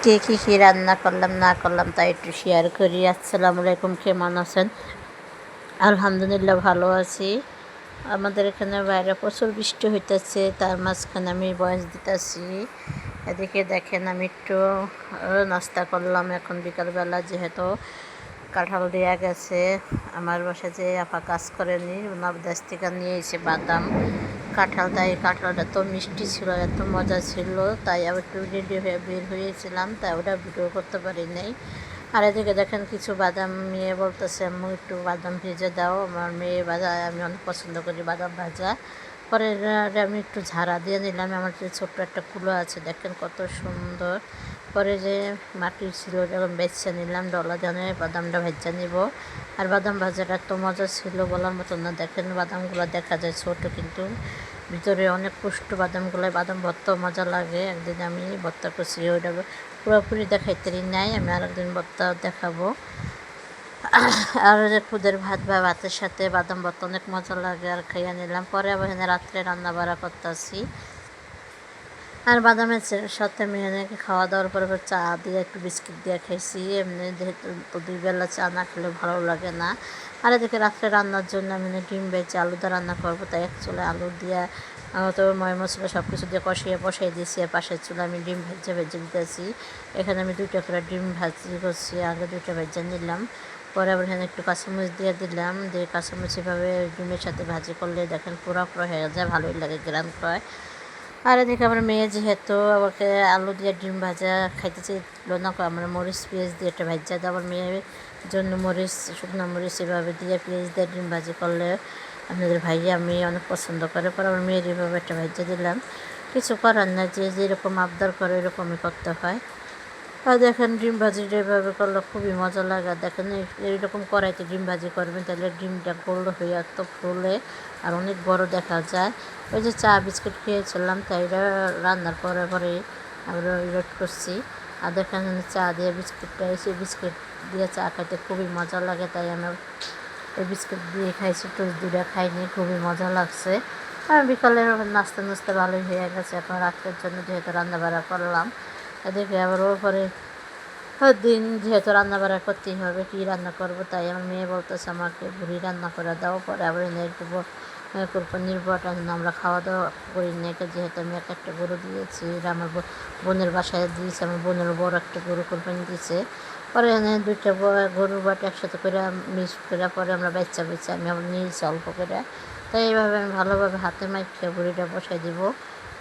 আজকে কী রান্না করলাম না করলাম তাই একটু শেয়ার করি। আসসালামু আলাইকুম, কেমন আছেন? আলহামদুলিল্লাহ ভালো আছি। আমাদের এখানে বাইরে প্রচুর বৃষ্টি হইতেছে, তার মাঝখানে আমি ভয়েস দিতেছি। এদিকে দেখেন আমি একটু নাস্তা করলাম এখন বিকালবেলা, যেহেতু কাঁঠাল দেওয়া গেছে। আমার বাসায় যে আপা কাজ করেনি, ওনার দেশ থেকে নিয়ে এসে বাদাম কাঁঠাল, তাই কাঁঠালটা এত মিষ্টি ছিল, এত মজা ছিল, তাই আবার একটু রেডি হয়ে বের হয়েছিলাম, তাই ওটা ভিডিও করতে পারি নাই। আর এদিকে দেখেন কিছু বাদাম মেয়ে বলতেছে আম্মু একটু বাদাম ভেজে দাও। আমার মেয়ে ভাজা আমি অনেক পছন্দ করি বাদাম ভাজা। পরে আমি একটু ঝাড়া দিয়ে নিলাম। আমার যে ছোট্ট একটা কুলো আছে দেখেন কত সুন্দর। পরে যে মাটির ছিল যখন বেছে নিলাম, ডলা দিয়ে বাদামটা ভেজে নিব। আর বাদাম ভাজাটা এত মজা ছিল বলার মতো না। দেখেন বাদামগুলো দেখা যায় ছোট, কিন্তু ভিতরে অনেক পুষ্ট বাদামগুলো। বাদাম ভর্তাও মজা লাগে। একদিন আমি ভর্তা করছি, ওইটা পুরোপুরি দেখাইতে নাই, আমি আরেকদিন ভর্তা দেখাবো। আর যে খুদের ভাত বা ভাতের সাথে বাদাম ভর্তা অনেক মজা লাগে, আর খাইয়া নিলাম। পরে আবার এখানে রাত্রে রান্না বাড়া করতেছি। আর বাদামের সাথে আমি এনেকে খাওয়া দাওয়ার পরে চা দিয়ে একটু বিস্কিট দিয়ে খাইছি। এমনি যেহেতু তো 2 বেলা চা না খেলে ভালো লাগে না। আর এদিকে রাত্রে রান্নার জন্য আমি ডিম ভেজে আলুটা রান্না করবো, তাই এক চুলে আলু দিয়ে তো ময় মশলা সব কিছু দিয়ে বসাই দিয়েছি। আর পাশের চুলে আমি ডিম ভেজে দিতেছি। এখানে আমি 2টা করে ডিম ভাজি করছি, আগে 2টা ভেজে নিলাম। পরে আবার এখানে একটু কাঁচামরিচ দিয়ে দিলাম, দিয়ে কাঁচামরিচ এভাবে ডিমের সাথে ভাজি করলে দেখেন পুরো হয়ে যায়, ভালোই লাগে, গ্রাম হয়। আর এদিকে আমার মেয়ে যেহেতু আমাকে আলু দিয়ে ডিম ভাজা খাইতে চাইল না, আমরা মরিচ পেঁয়াজ দিয়ে একটা ভাজা দেয়। আমার মেয়ের জন্য শুকনো মরিচ এভাবে দিয়ে পেঁয়াজ দিয়ে ডিম ভাজি করলে আপনাদের ভাইয়া আমি অনেক পছন্দ করে। পরে আমার মেয়ের এভাবে একটা ভাজা দিলাম। কিছু করার না, যে যেরকম আবদার করে এরকমই করতে হয়। আর দেখেন ডিম ভাজিটা এভাবে করলে খুবই মজা লাগে। দেখেন এইরকম কড়াইতে ডিম ভাজি করবেন, তাহলে ডিমটা গোল্ড হয়ে এত ফুলে আর অনেক বড় দেখা যায়। ওই যে চা বিস্কুট খেয়েছিলাম, তাই এটা রান্নার পরে আমরা ওয়েট করছি। আর দেখেন চা দিয়ে বিস্কুটটা এসে বিস্কুট দিয়ে চা খাইতে খুবই মজা লাগে, তাই আমার এই বিস্কুট দিয়ে খাইছি, টোস্ট দিয়ে খাইনি, খুবই মজা লাগছে। আর বিকালের নাস্তা ভালোই হয়ে গেছে। এখন রাত্রের জন্য যেহেতু রান্না বাড়া করলাম, এদিকে আবার ওপরে দিন যেহেতু রান্না বাড়া করতেই হবে, কী রান্না করবো, তাই আমার মেয়ে বলতেছে আমাকে ভুড়ি রান্না করে দাও। পরে আবার একটু কোরবানির বটার আমরা খাওয়া দাওয়া করি না, যেহেতু আমি একটা গরু দিয়েছি, আমার বোনের বাসায় দিয়েছি, আমার বোনের বড় একটা গরু কোরবানি দিয়েছে। পরে এনে 2টা গরুর বাটা একসাথে করে মিক্স করে পরে আমরা বেচা আমি আবার নিয়েছি অল্প করে। তাই এইভাবে আমি ভালোভাবে হাতে মাইখে ভুড়িটা বসাই দিব,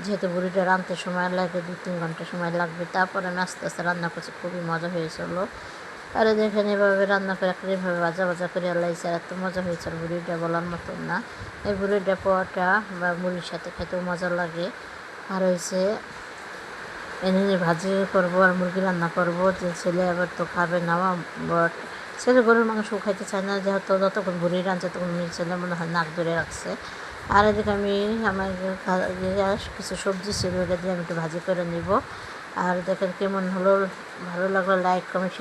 যেহেতু বুড়িটা রাঁধতে সময় লাগে, 2-3 ঘন্টা সময় লাগবে। তারপরে আমি আস্তে আস্তে রান্না করছি, খুবই মজা হয়েছিল। আর দেখেন এভাবে রান্না করে এভাবে ভাজা করে আলাইছে, আর এত মজা হয়েছে বুড়িটা বলার মতন না। এই বুড়িটা পোয়াটা বা মুড়ির সাথে খেতেও মজা লাগে। আর হয়েছে এনে ভাজি করবো আর মুরগি রান্না করবো, যে ছেলে আবার তো খাবে না, বাট ছেলে গরুর মাংস খাইতে চায় না, যেহেতু যতক্ষণ বুড়ি রাঁধছে তখন ছেলে মনে হয় নাক ধরে রাখছে। আর এদিকে আমি আমার কিছু সবজি ছিল, ওটা দিয়ে আমি একটু ভাজি করে নিব। আর দেখেন কেমন হলো, ভালো লাগলো লাইক কমেন্ট